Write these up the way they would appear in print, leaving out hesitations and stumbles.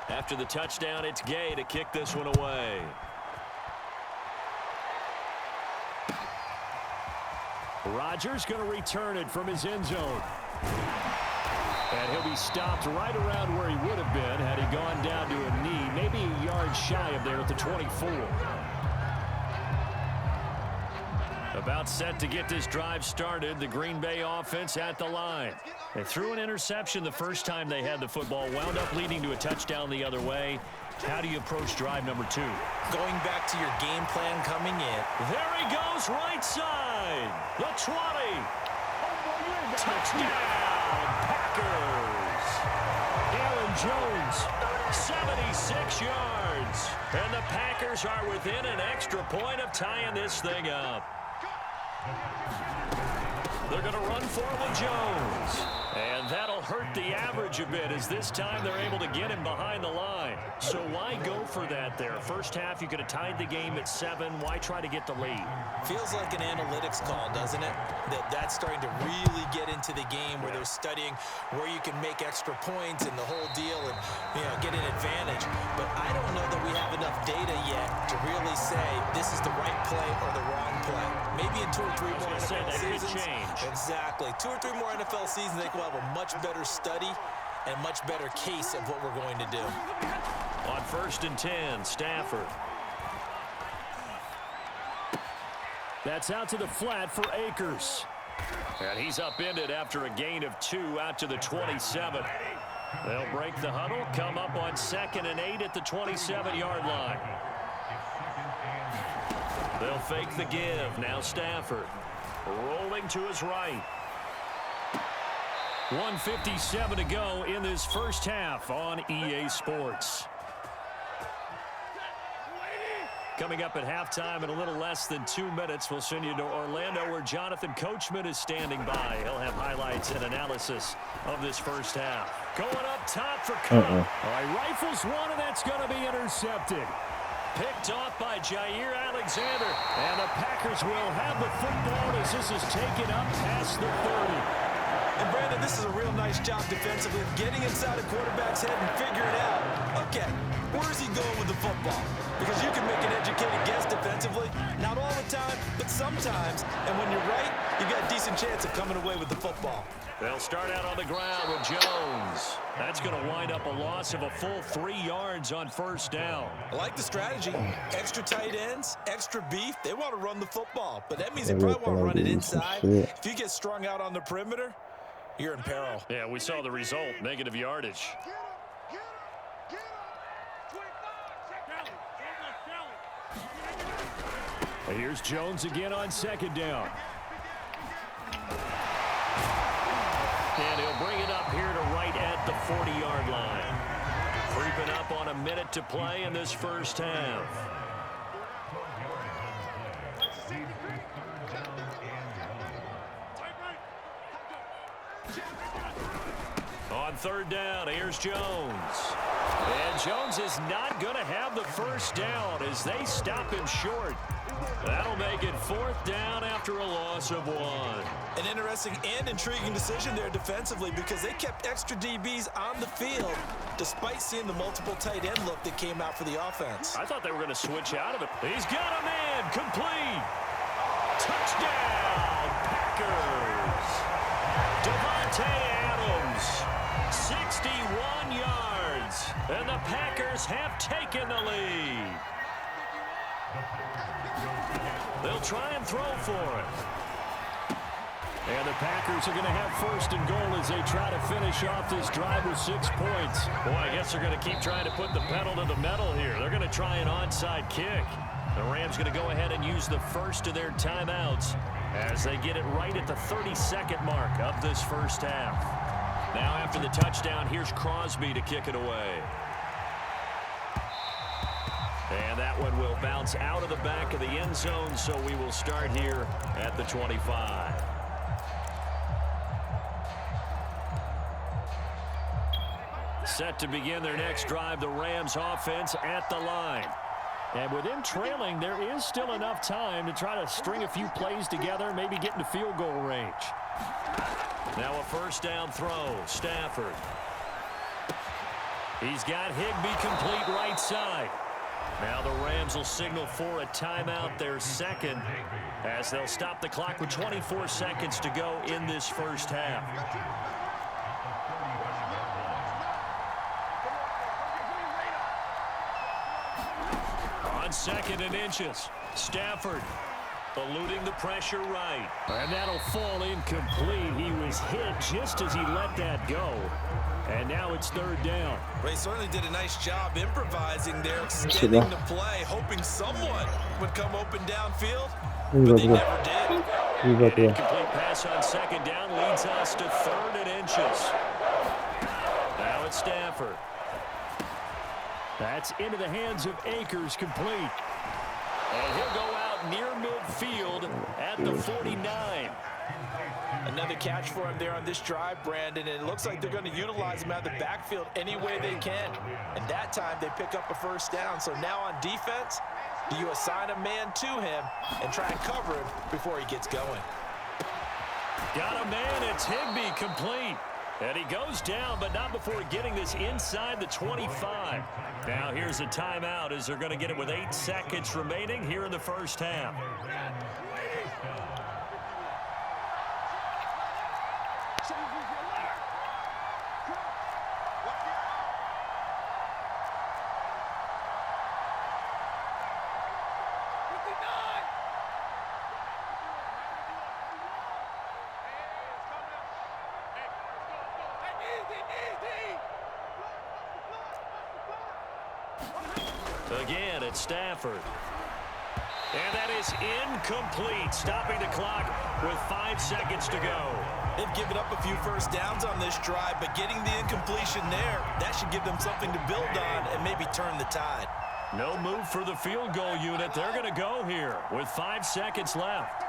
After the touchdown, it's Gay to kick this one away. Rodgers going to return it from his end zone. And he'll be stopped right around where he would have been had he gone down to a knee, maybe a yard shy of there at the 24. About set to get this drive started, the Green Bay offense at the line. They threw an interception the first time they had the football, wound up leading to a touchdown the other way. How do you approach drive number 2? Going back to your game plan coming in. There he goes, right side. The 20. Touchdown, Packers. Aaron Jones, 76 yards. And the Packers are within an extra point of tying this thing up. They're going to run for it with Jones. And that'll hurt the average a bit as this time they're able to get him behind the line. So why go for that there? First half, you could have tied the game at 7. Why try to get the lead? Feels like an analytics call, doesn't it? That's starting to really get into the game where they're studying where you can make extra points and the whole deal and, get an advantage. But I don't know that we have enough data yet to really say this is the right play or the wrong play. Maybe in 2 or 3 more NFL seasons. Exactly. 2 or 3 more NFL seasons, they will have a much better study and much better case of what we're going to do. On 1st and 10, Stafford. That's out to the flat for Akers. And he's upended after a gain of 2 out to the 27. They'll break the huddle, come up on 2nd and 8 at the 27-yard line. They'll fake the give. Now Stafford rolling to his right. 1:57 to go in this first half on EA Sports. Coming up at halftime in a little less than 2 minutes, we'll send you to Orlando where Jonathan Coachman is standing by. He'll have highlights and analysis of this first half. Going up top for Cook. All right, rifles one, and that's going to be intercepted. Picked off by Jair Alexander. And the Packers will have the football as this is taken up past the 30. And Brandon, this is a real nice job defensively of getting inside a quarterback's head and figuring out, okay, where is he going with the football? Because you can make an educated guess defensively, not all the time, but sometimes. And when you're right, you've got a decent chance of coming away with the football. They'll start out on the ground with Jones. That's going to wind up a loss of a full 3 yards on 1st down. I like the strategy. Extra tight ends, extra beef. They want to run the football, but that means they probably want to run it inside. If you get strung out on the perimeter, you're in peril. Yeah, we saw the result, negative yardage. Here's Jones again on 2nd down. And he'll bring it up here to right at the 40-yard line. Creeping up on a minute to play in this first half. On 3rd down, here's Jones. And Jones is not going to have the first down as they stop him short. That'll make it 4th down after a loss of 1. An interesting and intriguing decision there defensively because they kept extra DBs on the field despite seeing the multiple tight end look that came out for the offense. I thought they were going to switch out of it. He's got a man complete. Touchdown, Packers. Devontae Adams, 61 yards. And the Packers have taken the lead. They'll try and throw for it. And the Packers are going to have 1st and goal as they try to finish off this drive with 6 points. Boy, I guess they're going to keep trying to put the pedal to the metal here. They're going to try an onside kick. The Rams going to go ahead and use the first of their timeouts as they get it right at the 32nd mark of this first half. Now after the touchdown, here's Crosby to kick it away. And that one will bounce out of the back of the end zone, so we will start here at the 25. Set to begin their next drive, the Rams offense at the line. And with them trailing, there is still enough time to try to string a few plays together, maybe get into field goal range. Now a 1st down throw, Stafford. He's got Higbee complete right side. Now the Rams will signal for a timeout, their second, as they'll stop the clock with 24 seconds to go in this first half. On 2nd and inches, Stafford eluding the pressure right. And that'll fall incomplete. He was hit just as he let that go. And now it's 3rd down. Ray certainly did a nice job improvising there, extending the play, hoping someone would come open downfield, but they never did. An incomplete pass on 2nd down leads us to 3rd and inches. Now it's Stafford. That's into the hands of Akers, complete. And he'll go out near midfield at the 49. Another catch for him there on this drive, Brandon, and it looks like they're going to utilize him out of the backfield any way they can. And that time they pick up a 1st down. So now on defense, do you assign a man to him and try and cover him before he gets going? Got a man, it's Higbee, complete. And he goes down, but not before getting this inside the 25. Now here's a timeout as they're going to get it with 8 seconds remaining here in the first half. Again, it's Stafford. And that is incomplete, stopping the clock with 5 seconds to go. They've given up a few 1st downs on this drive, but getting the incompletion there, that should give them something to build on and maybe turn the tide. No move for the field goal unit. They're going to go here with 5 seconds left.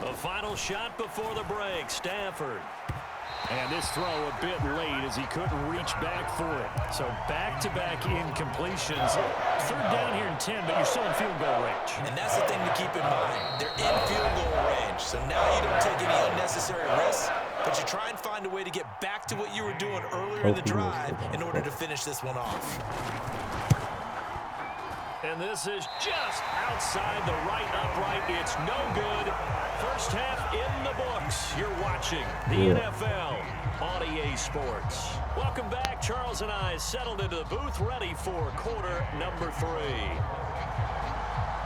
The final shot before the break, Stafford. And this throw a bit late as he couldn't reach back for it. So back-to-back incompletions. 3rd down here in 10, but you're still in field goal range. And that's the thing to keep in mind. They're in field goal range. So now you don't take any unnecessary risks, but you try and find a way to get back to what you were doing earlier in the drive in order to finish this one off. And this is just outside the right upright. It's no good. First half in the books. You're watching the NFL on EA Sports. Welcome back. Charles and I settled into the booth, ready for quarter number 3.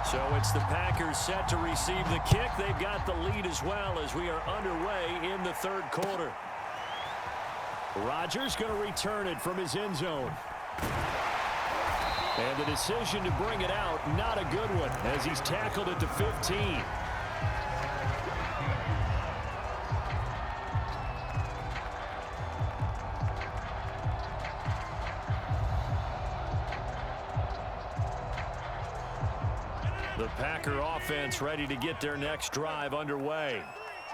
So it's the Packers set to receive the kick. They've got the lead as well as we are underway in the 3rd quarter. Rodgers going to return it from his end zone. And the decision to bring it out, not a good one, as he's tackled at the 15. The Packer offense ready to get their next drive underway.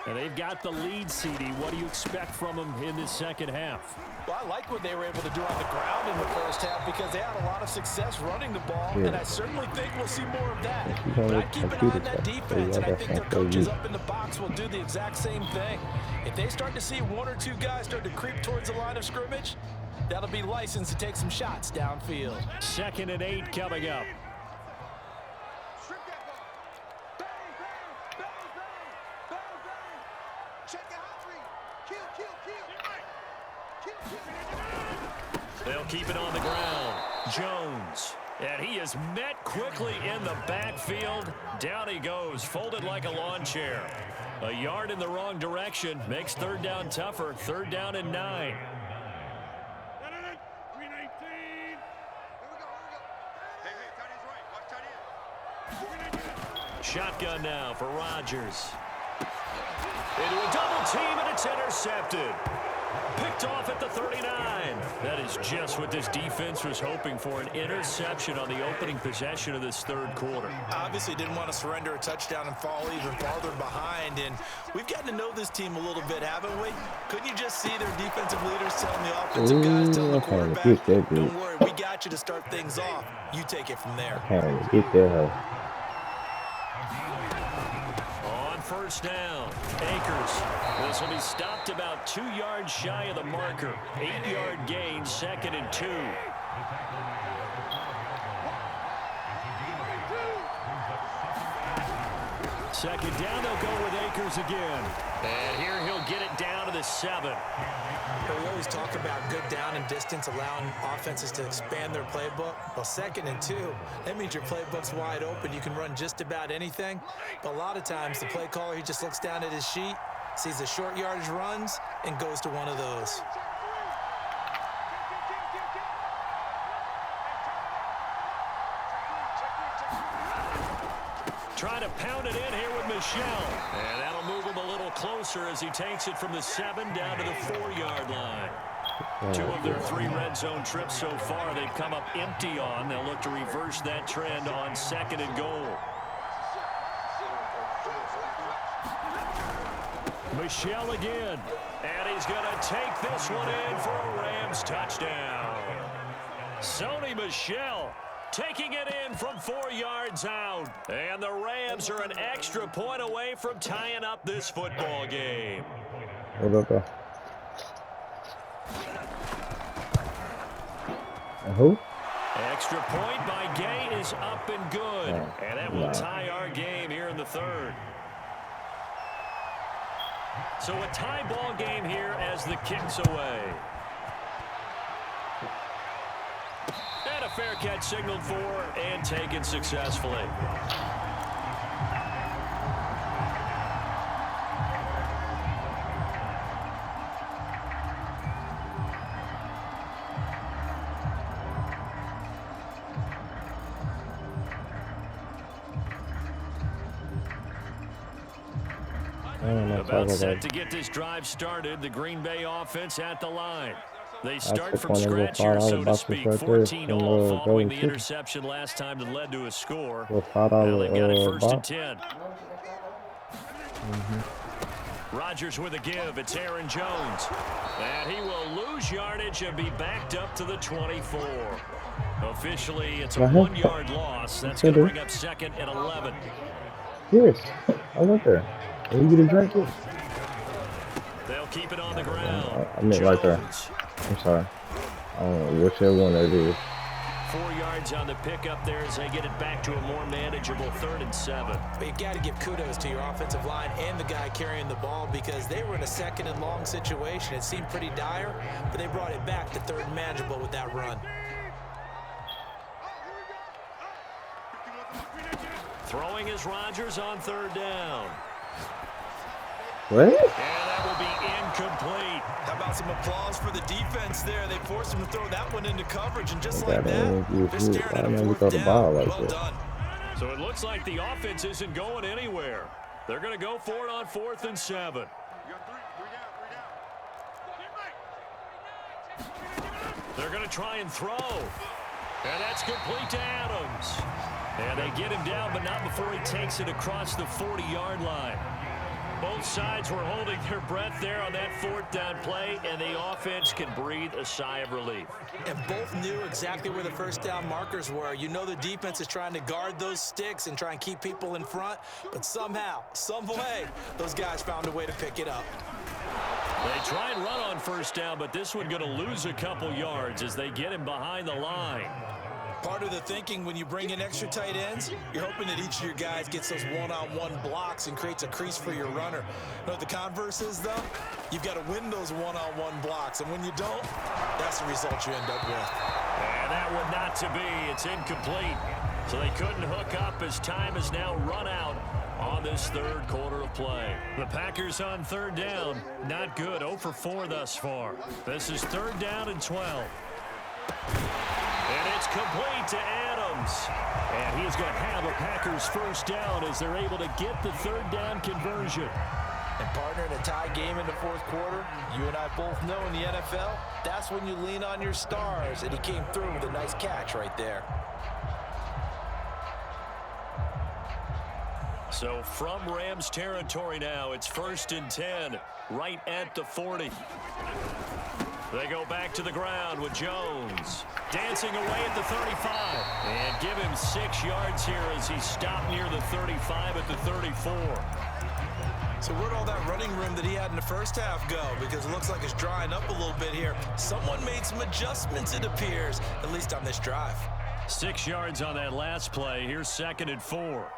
And they've got the lead, CD. What do you expect from them in this second half? Well, I like what they were able to do on the ground in the first half because they had a lot of success running the ball, and I certainly think we'll see more of that. But I'd keep an eye on that defense, and I think their coaches up in the box will do the exact same thing. If they start to see 1 or 2 guys start to creep towards the line of scrimmage, that'll be licensed to take some shots downfield. 2nd and 8 coming up. They'll keep it on the ground. Jones. And he is met quickly in the backfield. Down he goes, folded like a lawn chair. A yard in the wrong direction makes 3rd down tougher. 3rd down and 9. Shotgun now for Rodgers. Into a double team, and it's intercepted. Picked off at the 39. That is just what this defense was hoping for, an interception on the opening possession of this third quarter. Obviously didn't want to surrender a touchdown and fall even farther behind, and we've gotten to know this team a little bit, haven't we? Couldn't you just see their defensive leaders telling the offensive guys, telling the quarterback, don't worry, we got you to start things off. You take it from there. On first down, Akers. This will be stopped about 2 yards shy of the marker. 8-yard gain, 2nd and 2. Second down, they'll go with Akers again. And here he'll get it down to the 7. We always talk about good down and distance, allowing offenses to expand their playbook. Well, 2nd and 2, that means your playbook's wide open. You can run just about anything. But a lot of times, the play caller, he just looks down at his sheet, sees the short yardage runs, and goes to one of those. Trying to pound it in here with Michel. And that'll move him a little closer as he takes it from the 7 down to the 4-yard line. 2 of their 3 red zone trips so far they've come up empty on. They'll look to reverse that trend on 2nd and goal. Michel again. And he's going to take this one in for a Rams touchdown. Sony Michel taking it in from 4 yards out. And the Rams are an extra point away from tying up this football game. Who? Extra point by Gay is up and good. And that will tie our game here in the 3rd. So a tie ball game here as the kick's away. And a fair catch signaled for and taken successfully. About set to get this drive started. The Green Bay offense at the line. They start from scratch here, so to speak. 14-all following the interception last time that led to a score. Well, they've got it 1st and 10. Rodgers with a give. It's Aaron Jones. And he will lose yardage and be backed up to the 24. Officially, it's a 1-yard loss. That's going to bring up 2nd and 11. Yes, I went there. Are you going to drink it? They'll keep it on the ground. I meant right there. I'm sorry. I don't know whichever one that is. 4 yards on the pickup there as they get it back to a more manageable 3rd and 7. But you've got to give kudos to your offensive line and the guy carrying the ball because they were in a 2nd and long situation. It seemed pretty dire, but they brought it back to 3rd and manageable with that run. Throwing is Rodgers on 3rd down. What? And that will be incomplete. How about some applause for the defense there? They forced him to throw that one into coverage, and just like that, they're staring at a 4th down. Well done. So it looks like the offense isn't going anywhere. They're going to go for it on 4th and 7. They're going to try and throw. And that's complete to Adams. And they get him down, but not before he takes it across the 40-yard line. Both sides were holding their breath there on that 4th down play, and the offense can breathe a sigh of relief. And both knew exactly where the 1st down markers were. You know the defense is trying to guard those sticks and try and keep people in front, but somehow, some way, those guys found a way to pick it up. They try and run on 1st down, but this one going to lose a couple yards as they get him behind the line. Part of the thinking when you bring in extra tight ends, you're hoping that each of your guys gets those one-on-one blocks and creates a crease for your runner. You know what the converse is, though? You've got to win those one-on-one blocks, and when you don't, that's the result you end up with. And that one not to be. It's incomplete. So they couldn't hook up as time is now run out on this 3rd quarter of play. The Packers on 3rd down. Not good. 0 for 4 thus far. This is 3rd down and 12. And it's complete to Adams. And he's going to have a Packers 1st down as they're able to get the 3rd down conversion. And partner, in a tie game in the fourth quarter, you and I both know in the NFL, that's when you lean on your stars, and he came through with a nice catch right there. So from Rams territory now, it's 1st and 10, right at the 40. They go back to the ground with Jones. Dancing away at the 35. And give him 6 yards here as he stopped near the 35 at the 34. So where'd all that running room that he had in the first half go? Because it looks like it's drying up a little bit here. Someone made some adjustments, it appears, at least on this drive. 6 yards on that last play. Here's 2nd and 4.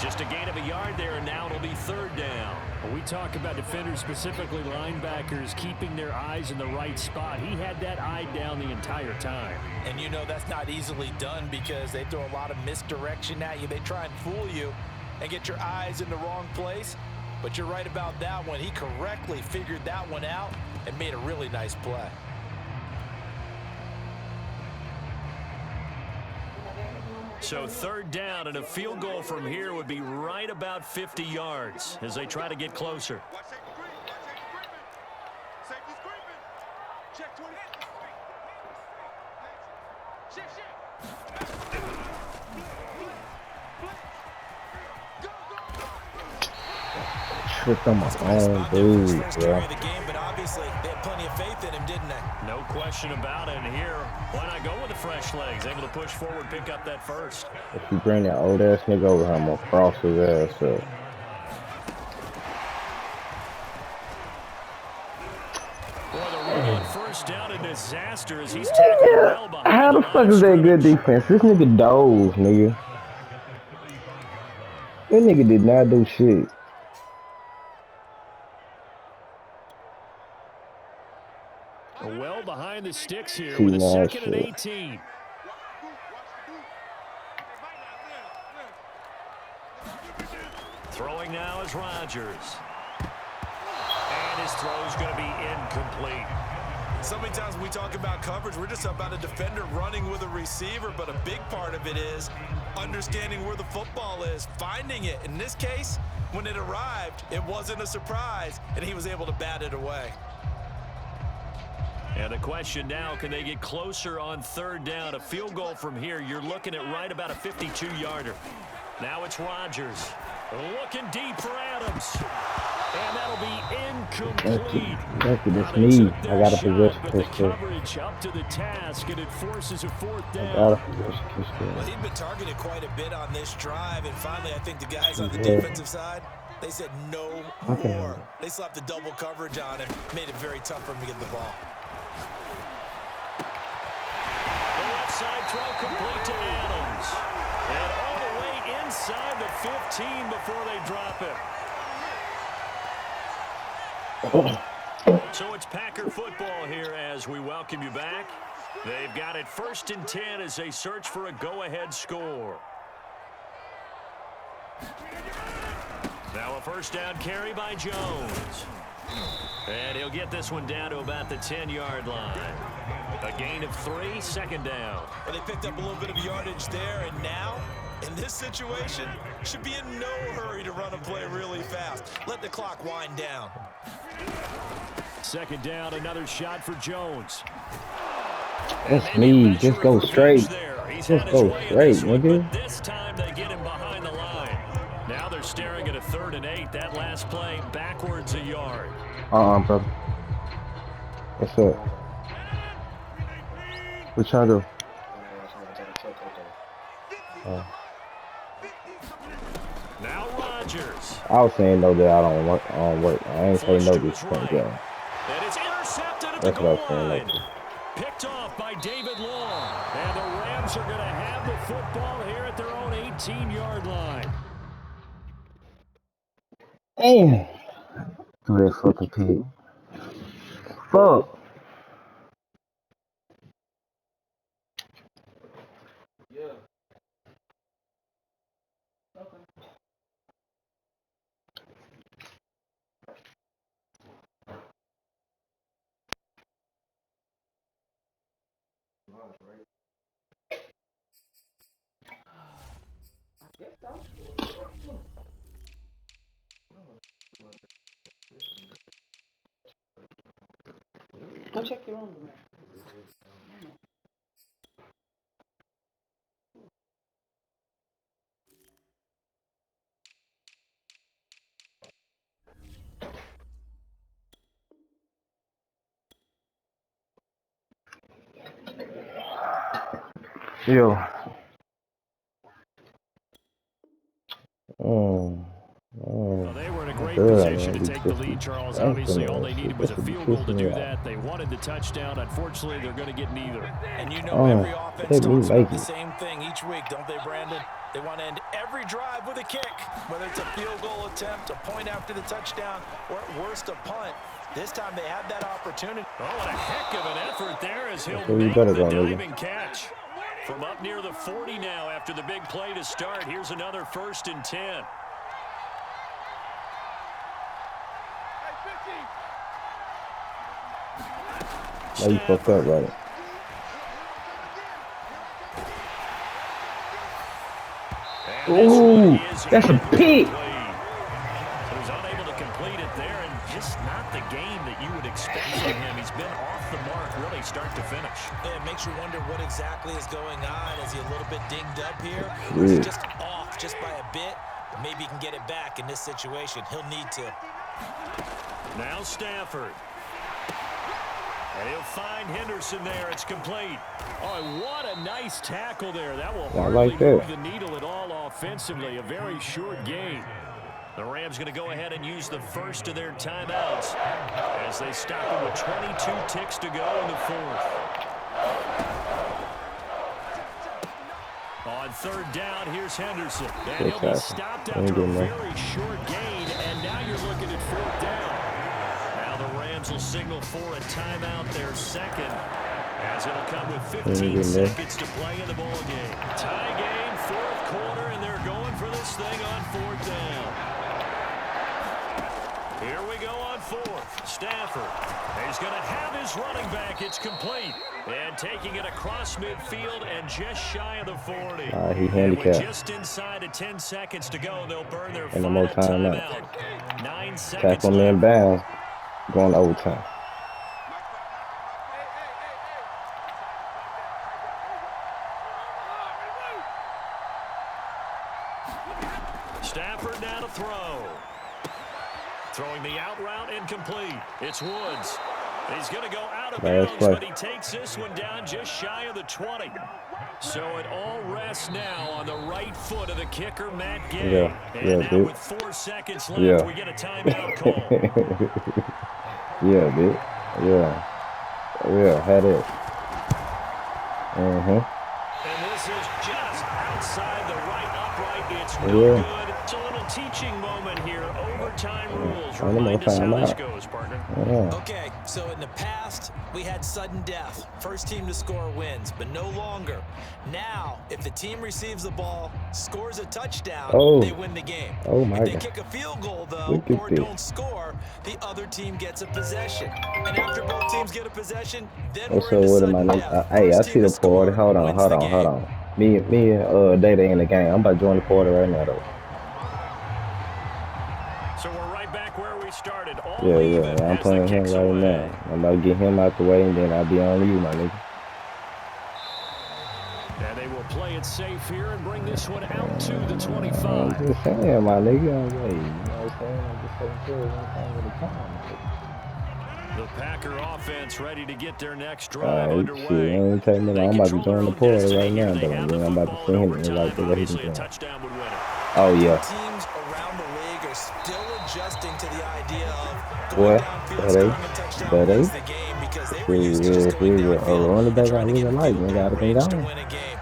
Just a gain of a yard there, and now it'll be 3rd down. When we talk about defenders, specifically linebackers, keeping their eyes in the right spot, he had that eye down the entire time. And you know that's not easily done because they throw a lot of misdirection at you. They try and fool you and get your eyes in the wrong place. But you're right about that one. He correctly figured that one out and made a really nice play. So 3rd down, and a field goal from here would be right about 50 yards as they try to get closer. Tripped on my own dude, bro. But obviously they had plenty of faith in him, didn't they? No question about it. And here, why not go with the fresh legs? Able to push forward, pick up that first. If you bring that old ass nigga over, I'm gonna cross his ass up. Boy, the run on 1st down, a disaster as he's tackled well behind. How the fuck is that good defense? This nigga dove, nigga. That nigga did not do shit. Well behind the sticks here with a 2nd and 18. Throwing now is Rodgers. And his throw's going to be incomplete. So many times when we talk about coverage, we're just about a defender running with a receiver, but a big part of it is understanding where the football is, finding it. In this case, when it arrived, it wasn't a surprise, and he was able to bat it away. And the question now, can they get closer on 3rd down? A field goal from here, you're looking at right about a 52-yarder. Now it's Rodgers. Looking deep for Adams. And that'll be incomplete. That's me. I got a possession but the coverage up to the task, and it forces a 4th down. Well, he'd been targeted quite a bit on this drive, and finally I think the guys on the defensive side, they said no more. They slapped the double coverage on him, made it very tough for him to get the ball. Side throw complete to Adams. And all the way inside the 15 before they drop it. So it's Packer football here as we welcome you back. They've got it 1st and 10 as they search for a go-ahead score. Now a 1st down carry by Jones. And he'll get this one down to about the 10-yard line. A gain of 3, 2nd down. Well, they picked up a little bit of yardage there, and now, in this situation, should be in no hurry to run a play really fast. Let the clock wind down. 2nd down, another shot for Jones. That's me. Just go straight. Just go straight, nigga. This time they get him behind the line. Now they're staring at a 3rd and 8. That last play backwards a yard. Brother. What's up? What y'all do? Now Rodgers. I was saying no that I don't work. I ain't saying no this point, yeah. And it's intercepted at That's the what I goal was line. saying. Picked off by David Long. And the Rams are going to have the football here at their own 18-yard line. Damn. Do that fucking pig. Fuck. Go check your room. Yo. Well, they were in a great good, position man. to take the lead, Charles. Obviously, all they needed was a field goal to do that. They wanted the touchdown. Unfortunately, they're going to get neither. And you know every offense talks about the same thing each week, don't they, Brandon? They want to end every drive with a kick, whether it's a field goal attempt, a point after the touchdown, or at worst, a punt. This time they had that opportunity. Oh, and a heck of an effort there as he'll make the diving catch. From up near the 40 now after the big play to start. Here's another 1st and 10. Now you fucked up, right? Ooh, that's a pick. So he's unable to complete it there, and just not the game that you would expect from him. He's been off the mark really start to finish. Yeah, it makes you wonder what exactly is going on. Is he a little bit dinged up here? Or is he just off just by a bit? Maybe he can get it back in this situation. He'll need to. Now Stafford. And he'll find Henderson there. It's complete. Oh, what a nice tackle there. That will hardly move the needle at all offensively. A very short game. The Rams going to go ahead and use the first of their timeouts as they stop it with 22 ticks to go in the 4th. On 3rd down, here's Henderson. And he'll be stopped after a very short gain, and now you're looking at 4th down. Now the Rams will signal for a timeout, their second, as it'll come with 15 seconds to play in the ball game. Tie game, 4th quarter, and they're going for this thing on 4th down. Here we go on 4th. Stafford. He's going to have his running back. It's complete. And taking it across midfield and just shy of the 40. He handicapped. Just inside of 10 seconds to go, they'll burn their final timeout. 9 seconds tackle man bound. Going to overtime. Stafford now to throw. Throwing the out route incomplete. It's Woods. He's going to go out of bounds, but he takes this one down just shy of the 20. So it all rests now on the right foot of the kicker, Matt Gay. And now with 4 seconds left, we get a timeout call. Dude. Had it. And this is just outside the right upright. It's no good. It's a little teaching moment here. Overtime rules. Remind us how this goes, partner. Okay, so in the past, we had sudden death. First team to score wins, but no longer. Now, if the team receives the ball, scores a touchdown, they win the game. If they kick a field goal, though, or don't score, the other team gets a possession. And after both teams get a possession, then we're into sudden death. Hey, I see the party. Hold on. Me and Data in the game. I'm about to join the party right now, though. So we're right back where we started. Yeah. I'm playing him right now. I'm about to get him out the way, and then I'll be on you, my nigga. And they will play it safe here and bring this one out to the 25. I'm just saying, my nigga. You know what I'm saying? I'm just taking care of one thing at a time. The Packer offense ready to get their next drive underway. I'm about to join the party right now, though. I'm about to see him right there. Obviously, a touchdown would win it. Oh, yeah. Teams around the league are still adjusting to the idea of going downfield, scoring a touchdown wins the game because they were used to just going downfield and trying to get a field goal range to win a game.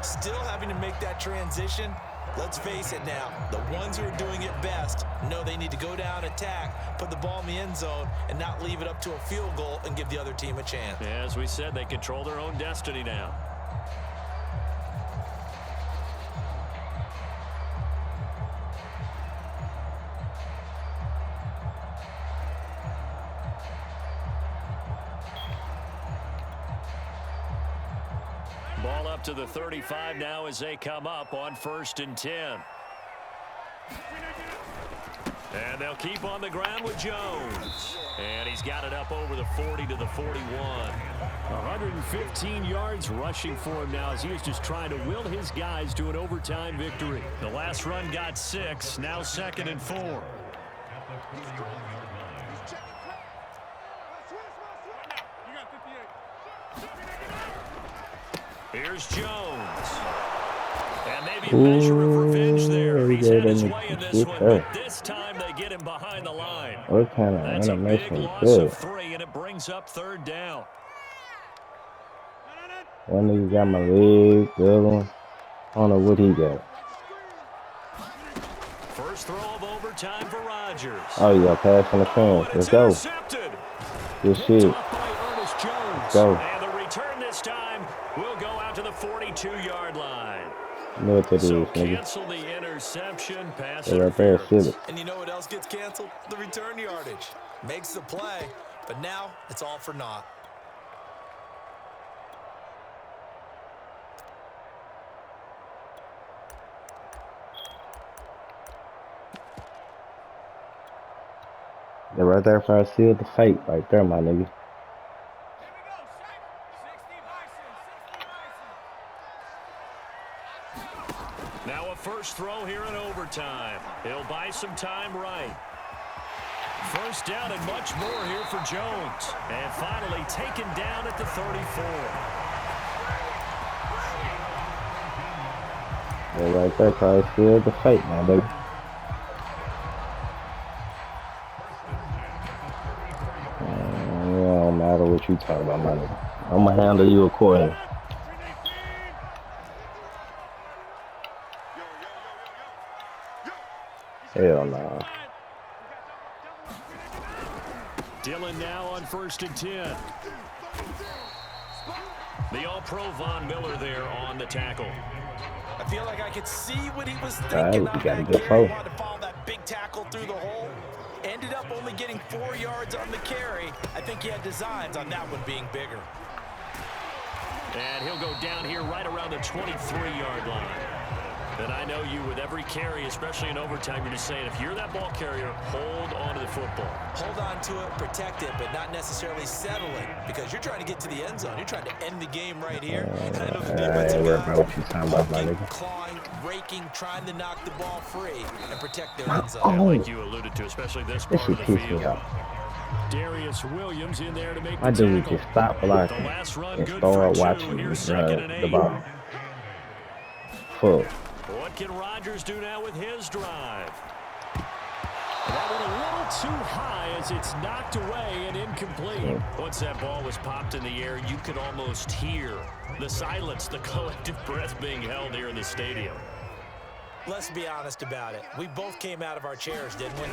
Still having to make that transition. Let's face it now, the ones who are doing it best know they need to go down, attack, put the ball in the end zone, and not leave it up to a field goal and give the other team a chance. Yeah, as we said, they control their own destiny now. Ball up to the 35 now as they come up on 1st and 10. And they'll keep on the ground with Jones. And he's got it up over the 40 to the 41. 115 yards rushing for him now as he is just trying to will his guys to an overtime victory. The last run got 6, now 2nd and 4. Here's Jones. And maybe a measure of revenge there. He's had his way in this one, but this time they get him behind the line. What kind of That's a big loss of 3, and it brings up 3rd down. One nigga got my leg, the other one, I don't know what he got. First throw of overtime for Rodgers. Oh, you got pass on the fence. Let's go. Good shit. Let's go. And the return this time will go out to the 42-yard line. You know what that is, So nigga. cancel the interception, pass They're right there, silly. And you know what else gets canceled? The return yardage. Makes the play, but now it's all for naught. They're right there for I sealed the fate right there, my nigga. Now a first throw here in overtime. He'll buy some time right. First down and much more here for Jones. And finally taken down at the 34. They're right there for I sealed the fate, my nigga. It don't matter what you talk about, my nigga. I'm gonna handle you accordingly. Hell no. Dillon now on 1st and 10. The All-Pro Von Miller there on the tackle. I feel like I could see what he was All thinking. right, we gotta He get forward. wanted to follow that big tackle through the hole. Ended up only getting 4 yards on the carry. I think he had designs on that one being bigger. And he'll go down here right around the 23-yard line. And I know you with every carry, especially in overtime, you're just saying if you're that ball carrier, hold on to the football. Hold on to it, protect it, but not necessarily settle it because you're trying to get to the end zone. You're trying to end the game right here. And I know the defensive guys poking, clawing, raking, trying to knock the ball free and protect their end zone. Yeah, like you alluded to, especially this part of the field. Darius Williams in there to make the dude tackle. just stop blocking The last run and good start for watching 2. me Here's run 2nd and 8. the ball. Fuck. What can Rodgers do now with his drive? That went a little too high as it's knocked away and incomplete. Once that ball was popped in the air, you could almost hear the silence, the collective breath being held here in the stadium. Let's be honest about it. We both came out of our chairs, didn't we?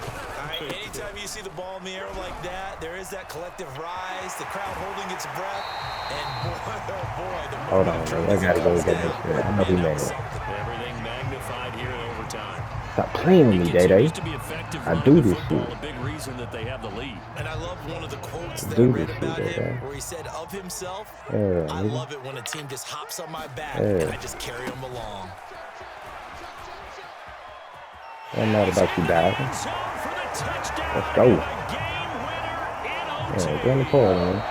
Anytime you see the ball in the air like that, there is that collective rise, the crowd holding its breath, and boy, oh boy, the Hold on, man. I gotta go get this shit. I know he made it. Everything magnified here in overtime. Stop playing with me, Day-Day. I do this shit. A big reason that they have the lead. And I love one of the quotes that I read about him where he said of himself, I love it when a team just hops on my back and I just carry them along. I'm not about you, guys. Let's go. Yeah, get in the car, man.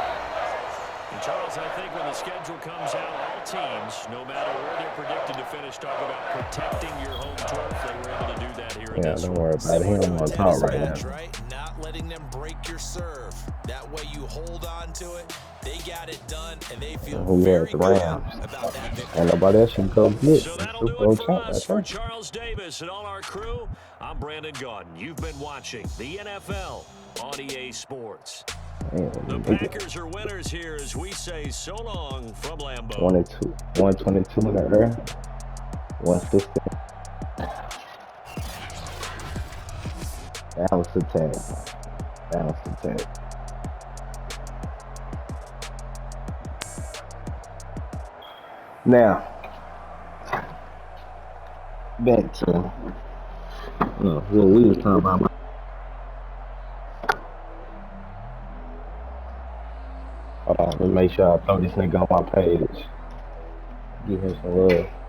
And Charles, I think when the schedule comes out, all teams, no matter where they're predicted to finish, talk about protecting your home turf. They were able to do that here. Yeah, don't worry about it. He don't want to talk right now. Right? Not letting them break your serve. That way you hold on to it. They got it done, and they feel very good about that victory. And nobody else can go get So that'll do it for us. For Charles Davis and all our crew, I'm Brandon Gaudin. You've been watching the NFL on EA Sports. The Packers are winners here as we say so long from Lambeau. 122 in the air. 150. That was the tag. That was the tag. Now, back to what we was talking about. Hold on, let me make sure I throw this nigga on my page. Give him some love.